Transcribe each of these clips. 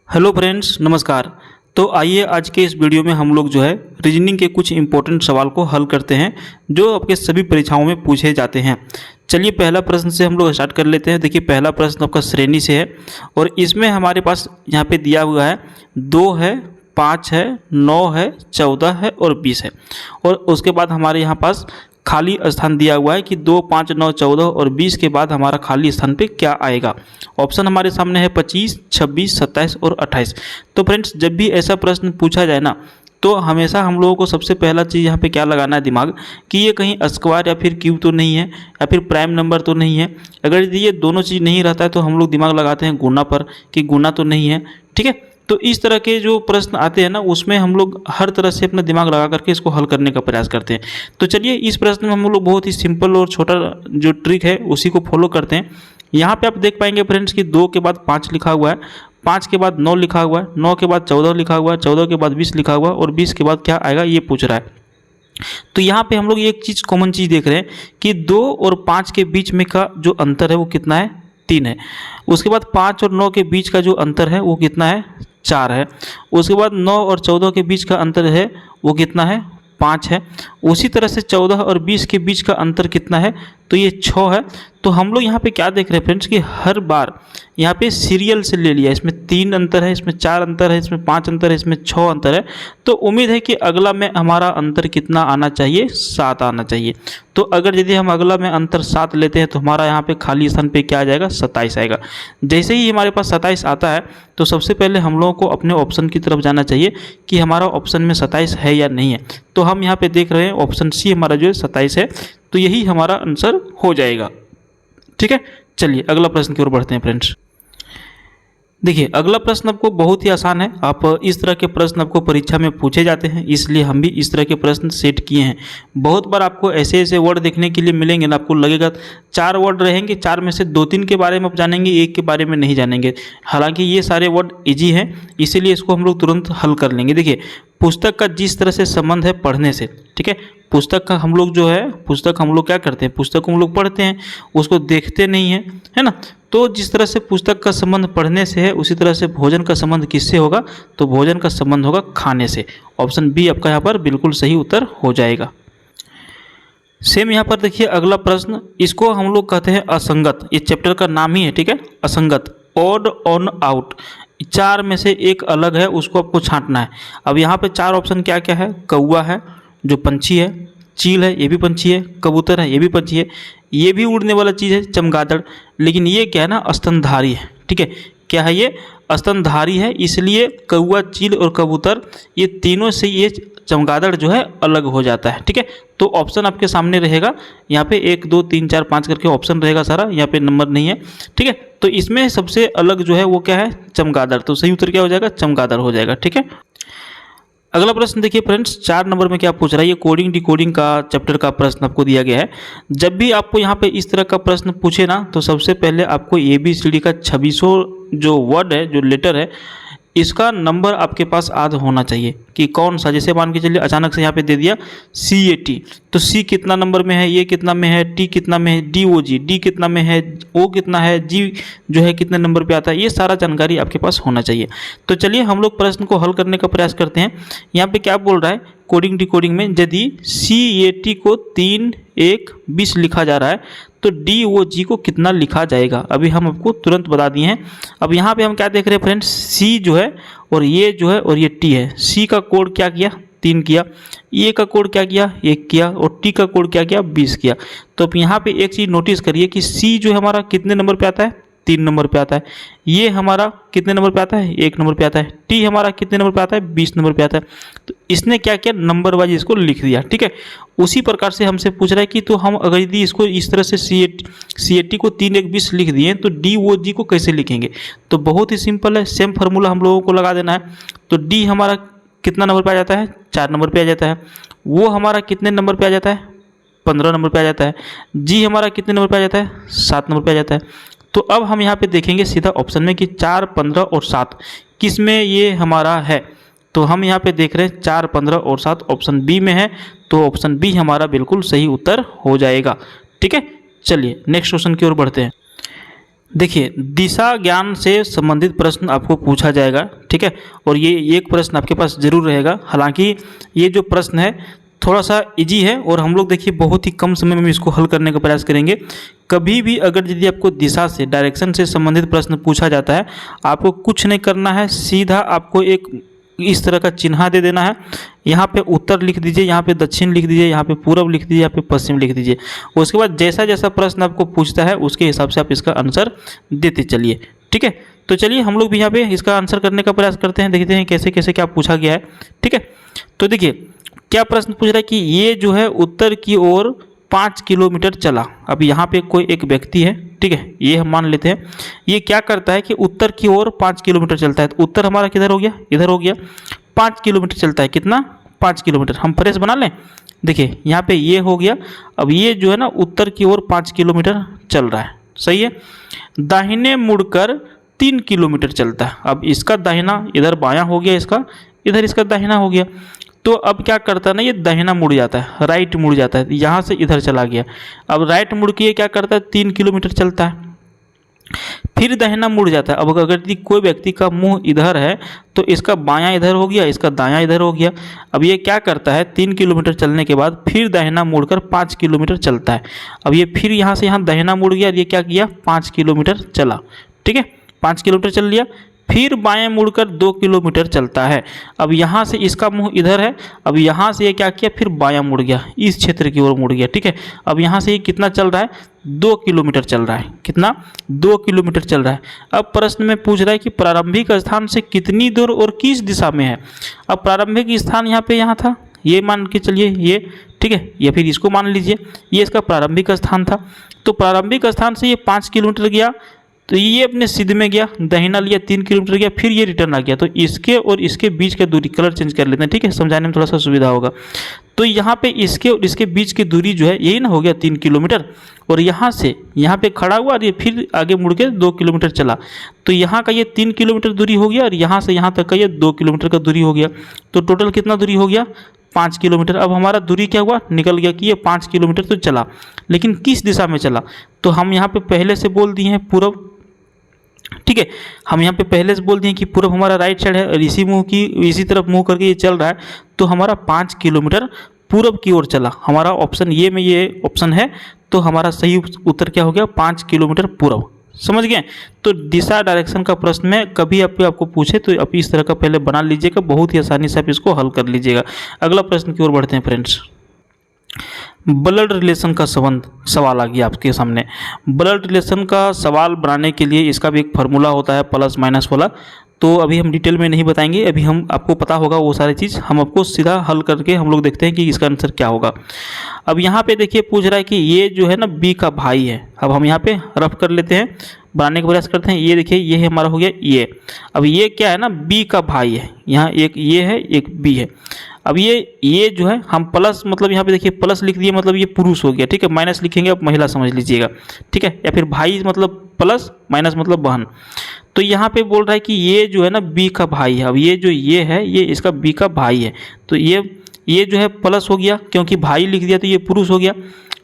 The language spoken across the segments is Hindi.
हेलो फ्रेंड्स, नमस्कार। तो आइए आज के इस वीडियो में हम लोग रीजनिंग के कुछ इंपॉर्टेंट सवाल को हल करते हैं जो आपके सभी परीक्षाओं में पूछे जाते हैं। चलिए पहला प्रश्न से हम लोग स्टार्ट कर लेते हैं। देखिए पहला प्रश्न आपका श्रेणी से है और इसमें हमारे पास यहाँ पे दिया हुआ है 2 है, 5 है, 9 है, 14 है और 20 है। और उसके बाद हमारे यहाँ पास खाली स्थान दिया हुआ है कि 2, 5, 9, 14 और 20 के बाद हमारा खाली स्थान पे क्या आएगा। ऑप्शन हमारे सामने है 25, 26, 27 और 28। तो फ्रेंड्स, जब भी ऐसा प्रश्न पूछा जाए ना, तो हमेशा हम लोगों को सबसे पहला चीज़ यहाँ पे क्या लगाना है दिमाग, कि ये कहीं स्क्वायर या फिर क्यूब तो नहीं है या फिर प्राइम नंबर तो नहीं है। अगर यदि ये दोनों चीज़ नहीं रहता है तो हम लोग दिमाग लगाते हैं गुना पर, कि गुना तो नहीं है। ठीक है, तो इस तरह के जो प्रश्न आते हैं ना, उसमें हम लोग हर तरह से अपना दिमाग लगा करके इसको हल करने का प्रयास करते हैं। तो चलिए इस प्रश्न में हम लोग बहुत ही सिंपल और छोटा जो ट्रिक है उसी को फॉलो करते हैं। यहाँ पे आप देख पाएंगे फ्रेंड्स कि 2 के बाद 5 लिखा हुआ है, 5 के बाद 9 लिखा हुआ है, 9 के बाद 14 लिखा हुआ है, 14 के बाद 20 लिखा हुआ है और 20 के बाद क्या आएगा ये पूछ रहा है। तो यहाँ पे हम लोग एक चीज़ कॉमन चीज़ देख रहे हैं कि 2 और 5 के बीच में का जो अंतर है वो कितना है, 3 है। उसके बाद 5 और 9 के बीच का जो अंतर है वो कितना है, 4 है। उसके बाद 9 और 14 के बीच का अंतर है वो कितना है, 5 है। उसी तरह से 14 और 20 के बीच का अंतर कितना है, तो ये 6 है। तो हम लोग यहाँ पे क्या देख रहे हैं फ्रेंड्स कि हर बार यहाँ पे सीरियल से ले लिया। इसमें 3 अंतर है, इसमें 4 अंतर है, इसमें 5 अंतर है, इसमें 6 अंतर है। तो उम्मीद है कि अगला में हमारा अंतर कितना आना चाहिए, 7 आना चाहिए। तो अगर यदि हम अगला में अंतर 7 लेते हैं तो हमारा यहाँ पे खाली स्थान पे क्या आ जाएगा, 27 आएगा। जैसे ही हमारे पास 27 आता है तो सबसे पहले हम लोगों को अपने ऑप्शन की तरफ जाना चाहिए कि हमारा ऑप्शन में 27 है या नहीं है। तो हम यहाँ पे देख रहे हैं ऑप्शन सी हमारा जो है 27 है, तो यही हमारा आंसर हो जाएगा। ठीक है, चलिए अगला प्रश्न की ओर बढ़ते हैं फ्रेंड्स। देखिए अगला प्रश्न आपको बहुत ही आसान है। आप इस तरह के प्रश्न आपको परीक्षा में पूछे जाते हैं, इसलिए हम भी इस तरह के प्रश्न सेट किए हैं। बहुत बार आपको ऐसे ऐसे वर्ड देखने के लिए मिलेंगे ना, आपको लगेगा 4 वर्ड रहेंगे, 4 में से 2-3 के बारे में आप जानेंगे, 1 के बारे में नहीं जानेंगे। हालांकि ये सारे वर्ड इजी हैं, इसीलिए इसको हम लोग तुरंत हल कर लेंगे। देखिए पुस्तक का जिस तरह से संबंध है पढ़ने से, ठीक है, पुस्तक का हम लोग पुस्तक हम लोग क्या करते हैं, पुस्तक को हम लोग पढ़ते हैं, उसको देखते नहीं हैं, है ना। तो जिस तरह से पुस्तक का संबंध पढ़ने से है, उसी तरह से भोजन का संबंध किससे होगा, तो भोजन का संबंध होगा खाने से। ऑप्शन बी आपका यहाँ पर बिल्कुल सही उत्तर हो जाएगा। सेम यहाँ पर देखिए अगला प्रश्न, इसको हम लोग कहते हैं असंगत। इस चैप्टर का नाम ही है, ठीक है, असंगत। ऑड ऑन आउट, 4 में से एक अलग है, उसको आपको छांटना है। अब यहाँ पे 4 ऑप्शन क्या क्या है, कौवा है जो पंछी है, चील है ये भी पंछी है, कबूतर है ये भी पंछी है, ये भी उड़ने वाला चीज़ है चमगादड़, लेकिन ये क्या है ना, स्तनधारी है। ठीक है, क्या है ये, स्तनधारी है, इसलिए कौवा, चील और कबूतर ये तीनों से ये चमगादड़ जो है अलग हो जाता है। ठीक है, तो ऑप्शन आपके सामने रहेगा यहाँ पे 1, 2, 3, 4, 5 करके ऑप्शन रहेगा सारा, यहाँ पे नंबर नहीं है। ठीक है, तो इसमें सबसे अलग जो है वो क्या है, चमगादड़। तो सही उत्तर क्या हो जाएगा, चमगादड़ हो जाएगा। ठीक है, अगला प्रश्न देखिए फ्रेंड्स, 4 नंबर में क्या पूछ रहा है, ये कोडिंग डिकोडिंग का चैप्टर का प्रश्न आपको दिया गया है। जब भी आपको यहाँ पे इस तरह का प्रश्न पूछे ना, तो सबसे पहले आपको ABCD का 2600 जो वर्ड है, जो लेटर है, इसका नंबर आपके पास याद होना चाहिए कि कौन सा। जैसे मान के चलिए अचानक से यहाँ पे दे दिया CAT, तो C कितना नंबर में है, A कितना में है, T कितना में है, DOG, D कितना में है, O कितना है, G जो है कितने नंबर पे आता है, ये सारा जानकारी आपके पास होना चाहिए। तो चलिए हम लोग प्रश्न को हल करने का प्रयास करते हैं। यहाँ पे क्या बोल रहा है, कोडिंग डिकोडिंग में यदि CAT को 3, 1, 20 लिखा जा रहा है तो DOG को कितना लिखा जाएगा, अभी हम आपको तुरंत बता दिए हैं। अब यहाँ पे हम क्या देख रहे हैं फ्रेंड्स, C जो है और ये जो है और ये T है। C का कोड क्या किया, 3 किया, A का कोड क्या किया, 1 किया, और T का कोड क्या किया, 20 किया। तो अब यहाँ पे एक चीज़ नोटिस करिए कि C जो है हमारा कितने नंबर पे आता है, 3 नंबर पे आता है। ये हमारा कितने नंबर पे आता है, 1 नंबर पे आता है। T हमारा कितने नंबर पे आता है, 20 नंबर पे आता है। तो इसने क्या किया, नंबर वाइज इसको लिख दिया। ठीक है, उसी प्रकार से हमसे पूछ रहा है कि तो हम अगर यदि इसको इस तरह से CAT को 3, 1, 20 लिख दिए तो DOG को कैसे लिखेंगे। तो बहुत ही सिंपल है, सेम फार्मूला हम लोगों को लगा देना है। तो D हमारा कितना नंबर पे आ जाता है, 4 नंबर पे आ जाता है। वो हमारा कितने नंबर पे आ जाता है, 15 नंबर पे आ जाता है। G हमारा कितने नंबर पे आ जाता है, 7 नंबर पे आ जाता है। तो अब हम यहाँ पे देखेंगे सीधा ऑप्शन में कि 4, 15 और 7 किस में ये हमारा है। तो हम यहाँ पे देख रहे हैं 4, 15 और 7 ऑप्शन बी में है, तो ऑप्शन बी हमारा बिल्कुल सही उत्तर हो जाएगा। ठीक है, चलिए नेक्स्ट क्वेश्चन की ओर बढ़ते हैं। देखिए, दिशा ज्ञान से संबंधित प्रश्न आपको पूछा जाएगा, ठीक है। और ये एक प्रश्न आपके पास जरूर रहेगा। हालांकि ये जो प्रश्न है थोड़ा सा इजी है और हम लोग देखिए बहुत ही कम समय में इसको हल करने का प्रयास करेंगे। कभी भी अगर यदि आपको दिशा से, डायरेक्शन से संबंधित प्रश्न पूछा जाता है, आपको कुछ नहीं करना है, सीधा आपको एक इस तरह का चिन्ह दे देना है। यहाँ पे उत्तर लिख दीजिए, यहाँ पे दक्षिण लिख दीजिए, यहाँ पे पूर्व लिख दीजिए, यहाँ पे पश्चिम लिख दीजिए। उसके बाद जैसा जैसा प्रश्न आपको पूछता है उसके हिसाब से आप इसका आंसर देते चलिए, ठीक है। तो चलिए हम लोग भी यहाँ पे इसका आंसर करने का प्रयास करते हैं, देखते हैं कैसे कैसे क्या पूछा गया है, ठीक है। तो देखिए क्या प्रश्न पूछ रहा है कि ये जो है उत्तर की ओर 5 किलोमीटर चला। अब यहाँ पे कोई एक व्यक्ति है, ठीक है, ये हम मान लेते हैं। ये क्या करता है कि उत्तर की ओर 5 किलोमीटर चलता है। तो उत्तर हमारा किधर हो गया, इधर हो गया। 5 किलोमीटर चलता है, कितना, 5 किलोमीटर। हम फ्रेश बना लें, देखिए यहाँ पे ये हो गया। अब ये जो है ना उत्तर की ओर 5 किलोमीटर चल रहा है, सही है। दाहिने मुड़कर 3 किलोमीटर चलता है। अब इसका दाहिना इधर बायां हो गया, इसका इधर इसका दाहिना हो गया। तो अब क्या करता है ना, ये दाहिना मुड़ जाता है, राइट मुड़ जाता है, यहाँ से इधर चला गया। अब राइट मुड़ के ये क्या करता है, 3 किलोमीटर चलता है, फिर दाहिना मुड़ जाता है। अब अगर कोई व्यक्ति का मुंह इधर है तो इसका बायां इधर हो गया, इसका दायां इधर हो गया। अब ये क्या करता है, 3 किलोमीटर चलने के बाद फिर दाहिना मुड़कर 5 किलोमीटर चलता है। अब ये फिर यहाँ से यहाँ दाहिना मुड़ गया, ये क्या किया, 5 किलोमीटर चला, ठीक है, 5 किलोमीटर चल लिया। फिर बाएं मुड़कर 2 किलोमीटर चलता है। अब यहाँ से इसका मुंह इधर है, अब यहाँ से ये क्या किया, फिर बायां मुड़ गया, इस क्षेत्र की ओर मुड़ गया, ठीक है। अब यहाँ से ये कितना चल रहा है, 2 किलोमीटर चल रहा है, कितना, 2 किलोमीटर चल रहा है। अब प्रश्न में पूछ रहा है कि प्रारंभिक स्थान से कितनी दूर और किस दिशा में है। अब प्रारंभिक स्थान यहाँ पे यहाँ था, ये मान के चलिए ये, ठीक है, या फिर इसको मान लीजिए ये इसका प्रारंभिक स्थान था। तो प्रारंभिक स्थान से ये 5 किलोमीटर गया, तो ये अपने सीधे में गया, दाहिना लिया, 3 किलोमीटर गया, फिर ये रिटर्न आ गया। तो इसके और इसके बीच की दूरी, कलर चेंज कर लेते हैं, ठीक है, समझाने में थोड़ा सा सुविधा होगा। तो यहाँ पे इसके और इसके बीच की दूरी जो है यही ना हो गया 3 किलोमीटर। और यहाँ से यहाँ पे खड़ा हुआ और ये फिर आगे मुड़ के 2 किलोमीटर चला। तो यहाँ का ये 3 किलोमीटर दूरी हो गया और यहाँ से यहाँ तक का ये 2 किलोमीटर का दूरी हो गया। तो टोटल कितना दूरी हो गया, 5 किलोमीटर। अब हमारा दूरी क्या हुआ, निकल गया कि ये 5 किलोमीटर तो चला, लेकिन किस दिशा में चला। तो हम यहाँ पे पहले से बोल दिए हैं पूर्व, ठीक है, हम यहाँ पे पहले से बोल दिए कि पूर्व हमारा राइट साइड है और इसी तरफ मुंह करके ये चल रहा है। तो हमारा 5 किलोमीटर पूर्व की ओर चला। हमारा ऑप्शन ये में ये ऑप्शन है, तो हमारा सही उत्तर क्या हो गया, 5 किलोमीटर पूर्व। समझ गए। तो दिशा डायरेक्शन का प्रश्न में कभी आपको पूछे तो आप इस तरह का पहले बना लीजिएगा, बहुत ही आसानी से आप इसको हल कर लीजिएगा। अगला प्रश्न की ओर बढ़ते हैं फ्रेंड्स। ब्लड रिलेशन का सवाल आ गया आपके सामने। ब्लड रिलेशन का सवाल बनाने के लिए इसका भी एक फार्मूला होता है, प्लस माइनस वाला। तो अभी हम डिटेल में नहीं बताएंगे, अभी हम आपको पता होगा वो सारी चीज़। हम आपको सीधा हल करके हम लोग देखते हैं कि इसका आंसर क्या होगा। अब यहाँ पे देखिए पूछ रहा है कि ये जो है ना बी का भाई है। अब हम यहाँ पे रफ कर लेते हैं, बनाने का प्रयास करते हैं। ये देखिए ये हमारा हो गया ये। अब ये क्या है ना, बी का भाई है। यहाँ एक ये है, एक बी है। अब ये जो है हम प्लस, मतलब यहाँ पे देखिए प्लस लिख दिए, मतलब ये पुरुष हो गया, ठीक है। माइनस लिखेंगे आप महिला समझ लीजिएगा, ठीक है। या फिर भाई मतलब प्लस, माइनस मतलब बहन। तो यहाँ पे बोल रहा है कि ये जो है ना बी का भाई है। अब ये जो ये है ये इसका बी का भाई है। तो ये जो है प्लस हो गया, क्योंकि भाई लिख दिया तो ये पुरुष हो गया,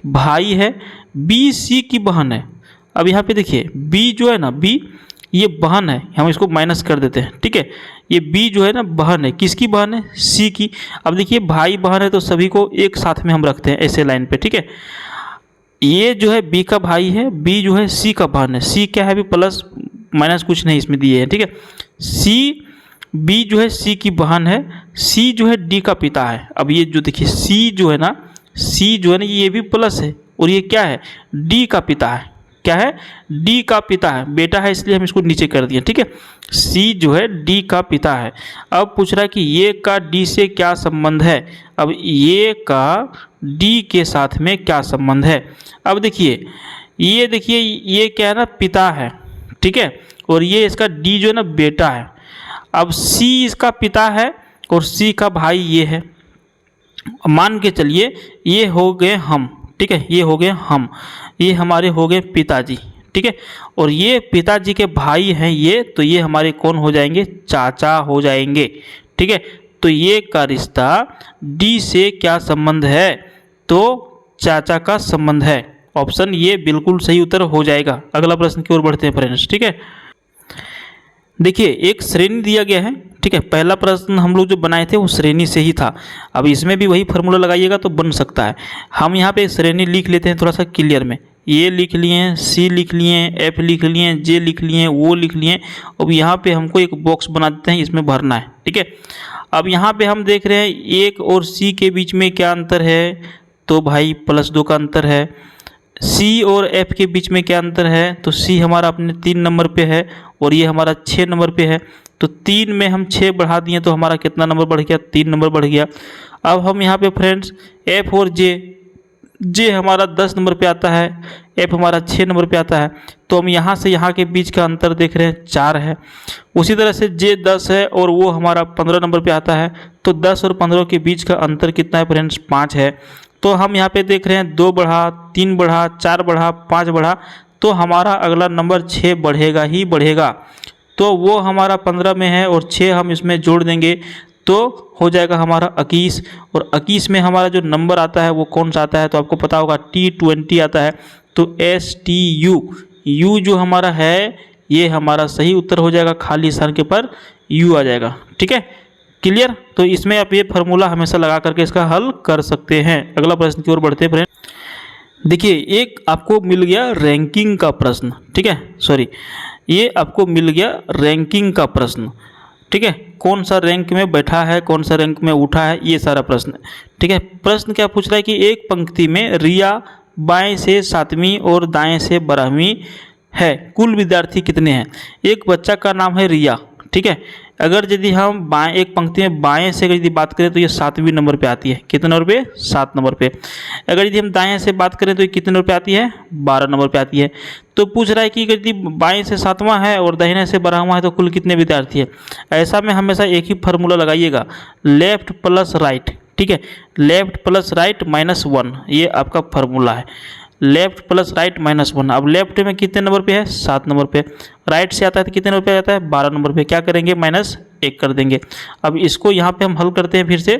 भाई है। बी सी की बहन है। अब यहाँ पे देखिए बी जो है ना, बी ये बहन है, हम इसको माइनस कर देते हैं, ठीक है। ये बी जो है ना बहन है, किसकी बहन है, सी की। अब देखिए भाई बहन है तो सभी को एक साथ में हम रखते हैं ऐसे लाइन पे, ठीक है। ये जो है बी का भाई है, बी जो है सी का बहन है। सी क्या है, अभी प्लस माइनस कुछ नहीं इसमें दिए हैं, ठीक है। सी, बी जो है सी की बहन है, सी जो है डी का पिता है। अब ये जो देखिए सी जो है ना, सी जो है ना ये भी प्लस है, और ये क्या है, डी का पिता है। क्या है, डी का पिता है, बेटा है इसलिए हम इसको नीचे कर दिए, ठीक है। सी जो है डी का पिता है। अब पूछ रहा है कि ये का डी से क्या संबंध है। अब ये का डी के साथ में क्या संबंध है। अब देखिए ये क्या है ना, पिता है, ठीक है। और ये इसका डी जो है ना बेटा है। अब सी इसका पिता है और सी का भाई ये है। मान के चलिए ये हो गए हम, ठीक है, ये हो गए हम, ये हमारे हो गए पिताजी, ठीक है। और ये पिताजी के भाई हैं ये, तो ये हमारे कौन हो जाएंगे, चाचा हो जाएंगे, ठीक है। तो ये का रिश्ता डी से क्या संबंध है, तो चाचा का संबंध है। ऑप्शन ये बिल्कुल सही उत्तर हो जाएगा। अगला प्रश्न की ओर बढ़ते हैं फ्रेंड्स, ठीक है। देखिए एक श्रेणी दिया गया है, ठीक है। पहला प्रश्न हम लोग जो बनाए थे वो श्रेणी से ही था। अब इसमें भी वही फार्मूला लगाइएगा तो बन सकता है। हम यहाँ पे श्रेणी लिख लेते हैं थोड़ा सा क्लियर में। ए लिख लिए हैं, सी लिख लिए हैं, एफ लिख लिए हैं, जे लिख लिए हैं, वो लिख लिए हैं। अब यहाँ पे हमको एक बॉक्स बना देते हैं, इसमें भरना है, ठीक है। अब यहाँ पे हम देख रहे हैं एक और सी के बीच में क्या अंतर है, तो भाई +2 का अंतर है। सी और एफ के बीच में क्या अंतर है, तो सी हमारा अपने 3 नंबर पे है और ये हमारा 6 नंबर पे है। तो 3 में हम 6 बढ़ा दिए तो हमारा कितना नंबर बढ़ गया, 3 नंबर बढ़ गया। अब हम यहाँ पे फ्रेंड्स एफ और जे हमारा 10 नंबर पे आता है, एफ हमारा 6 नंबर पे आता है। तो हम यहाँ से यहाँ के बीच का अंतर देख रहे हैं 4 है। उसी तरह से जे 10 है और वो हमारा 15 नंबर पे आता है। तो 10 और 15 के बीच का अंतर कितना है फ्रेंड्स, 5 है। तो हम यहाँ पे देख रहे हैं 2 बढ़ा, 3 बढ़ा, 4 बढ़ा, 5 बढ़ा, तो हमारा अगला नंबर 6 बढ़ेगा ही बढ़ेगा। तो वो हमारा 15 में है और 6 हम इसमें जोड़ देंगे तो हो जाएगा हमारा 21। और 21 में हमारा जो नंबर आता है वो कौन सा आता है, तो आपको पता होगा T20 आता है। तो STU, U जो हमारा है ये हमारा सही उत्तर हो जाएगा, खाली स्थान के पर U आ जाएगा, ठीक है। क्लियर। तो इसमें आप ये फार्मूला हमेशा लगा करके इसका हल कर सकते हैं। अगला प्रश्न की ओर बढ़ते हैं फ्रेंड। देखिए एक आपको मिल गया रैंकिंग का प्रश्न, ठीक है, सॉरी ये आपको मिल गया रैंकिंग का प्रश्न, ठीक है। कौन सा रैंक में बैठा है, कौन सा रैंक में उठा है, ये सारा प्रश्न, ठीक है। प्रश्न क्या पूछ रहा है कि एक पंक्ति में रिया बाएं से 7वीं और दाएं से 12वीं है, कुल विद्यार्थी कितने हैं। एक बच्चा का नाम है रिया, ठीक है। अगर यदि हम बाएं एक पंक्ति में बाएं से यदि बात करें तो ये 7वीं नंबर पे आती है, कितने नंबर पे, 7 नंबर पे। अगर यदि हम दाएं से बात करें तो ये कितने नंबर पे आती है, 12 नंबर पे आती है। तो पूछ रहा है कि यदि बाएं से 7वां है और दाहिने से 12वां है तो कुल कितने विद्यार्थी है। ऐसा में हमेशा एक ही फार्मूला लगाइएगा, लेफ्ट प्लस राइट, ठीक है। लेफ्ट प्लस राइट -1, ये आपका फार्मूला है, लेफ्ट प्लस राइट -1। अब लेफ्ट में कितने नंबर पे है, 7 नंबर पे। राइट से आता है तो कितने नंबर पे आता है, 12 नंबर पे। क्या करेंगे, -1 कर देंगे। अब इसको यहाँ पे हम हल करते हैं फिर से।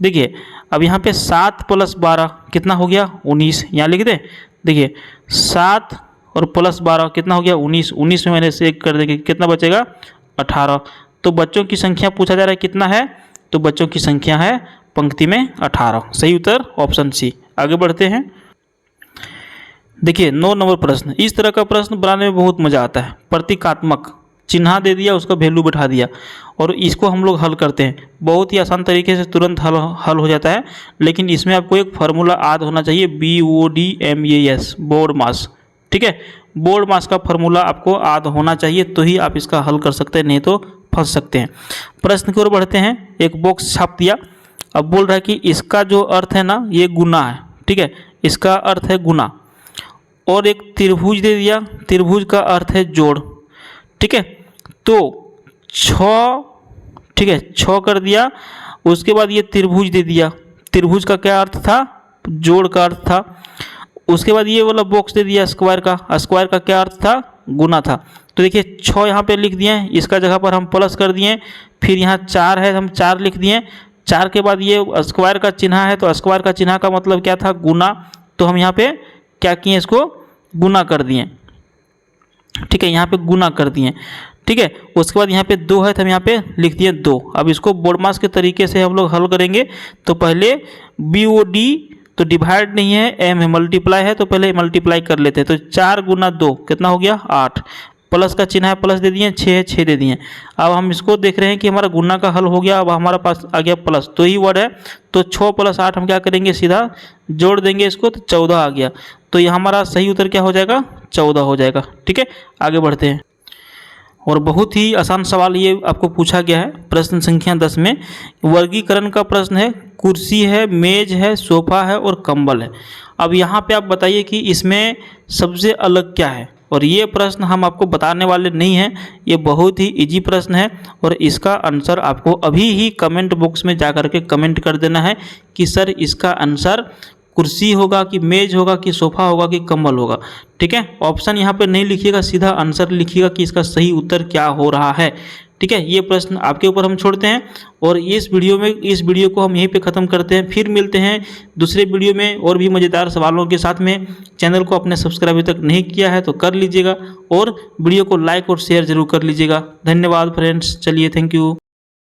देखिए अब यहाँ पे 7 + 12 कितना हो गया, 19। यहाँ लिख दें, देखिए 7 और +12 कितना हो गया, 19। 19 में -1 कर देंगे, कितना बचेगा, 18। तो बच्चों की संख्या पूछा जा रहा है कितना है, तो बच्चों की संख्या है पंक्ति में 18। सही उत्तर ऑप्शन सी। आगे बढ़ते हैं। देखिए 9 नंबर प्रश्न। इस तरह का प्रश्न बनाने में बहुत मज़ा आता है। प्रतीकात्मक चिन्ह दे दिया, उसका वैल्यू बैठा दिया और इसको हम लोग हल करते हैं। बहुत ही आसान तरीके से तुरंत हल हो जाता है, लेकिन इसमें आपको एक फार्मूला याद होना चाहिए, BODMAS, बोर्ड मास, ठीक है। बोर्ड मास का फार्मूला आपको याद होना चाहिए तो ही आप इसका हल कर सकते हैं, नहीं तो फंस सकते हैं। प्रश्न की ओर बढ़ते हैं। एक बॉक्स छाप दिया। अब बोल रहा है कि इसका जो अर्थ है ना ये गुना है, ठीक है, इसका अर्थ है गुना। और एक त्रिभुज दे दिया, त्रिभुज का अर्थ है जोड़, ठीक है। तो 6, ठीक है, 6 कर दिया। उसके बाद ये त्रिभुज दे दिया, त्रिभुज का क्या अर्थ था, जोड़ का अर्थ था। उसके बाद ये वाला बॉक्स दे दिया स्क्वायर का, स्क्वायर का क्या अर्थ था, गुना था। तो देखिए 6 यहाँ पे लिख दिए, इसका जगह पर हम प्लस कर दिए। फिर यहाँ 4 है, हम 4 लिख दिए। 4 के बाद ये स्क्वायर का चिन्ह है, तो स्क्वायर का चिन्ह का मतलब क्या था, गुना। तो हम यहाँ पे क्या किए, इसको गुना कर दिए, ठीक है, यहाँ पे गुना कर दिए, ठीक है। उसके बाद यहाँ पे 2 है तो हम यहाँ पे लिख दिए 2। अब इसको बोर्ड मास के तरीके से हम लोग हल करेंगे। तो पहले BOD तो डिवाइड नहीं है, M है, मल्टीप्लाई है, तो पहले मल्टीप्लाई कर लेते हैं। तो 4 × 2 कितना हो गया, 8। प्लस का चिन्ह है, प्लस दे दिए, 6 है, 6 दे दिए। अब हम इसको देख रहे हैं कि हमारा गुना का हल हो गया। अब हमारा पास आ गया प्लस, तो ही वर्ड है। तो 6 + 8 हम क्या करेंगे, सीधा जोड़ देंगे इसको, तो 14 आ गया। तो ये हमारा सही उत्तर क्या हो जाएगा, 14 हो जाएगा, ठीक है। आगे बढ़ते हैं। और बहुत ही आसान सवाल ये आपको पूछा गया है, प्रश्न संख्या 10 में वर्गीकरण का प्रश्न है। कुर्सी है, मेज है, सोफा है और कंबल है। अब यहाँ पे आप बताइए कि इसमें सबसे अलग क्या है। और ये प्रश्न हम आपको बताने वाले नहीं हैं, ये बहुत ही इजी प्रश्न है और इसका आंसर आपको अभी ही कमेंट बॉक्स में जा कर के कमेंट कर देना है कि सर इसका आंसर कुर्सी होगा कि मेज होगा कि सोफा होगा कि कंबल होगा, ठीक है। ऑप्शन यहाँ पे नहीं लिखिएगा, सीधा आंसर लिखिएगा कि इसका सही उत्तर क्या हो रहा है, ठीक है, ये प्रश्न आपके ऊपर हम छोड़ते हैं और इस वीडियो को हम यहीं पे ख़त्म करते हैं। फिर मिलते हैं दूसरे वीडियो में और भी मज़ेदार सवालों के साथ में। चैनल को अपने सब्सक्राइब अभी तक नहीं किया है तो कर लीजिएगा और वीडियो को लाइक और शेयर जरूर कर लीजिएगा। धन्यवाद फ्रेंड्स, चलिए थैंक यू।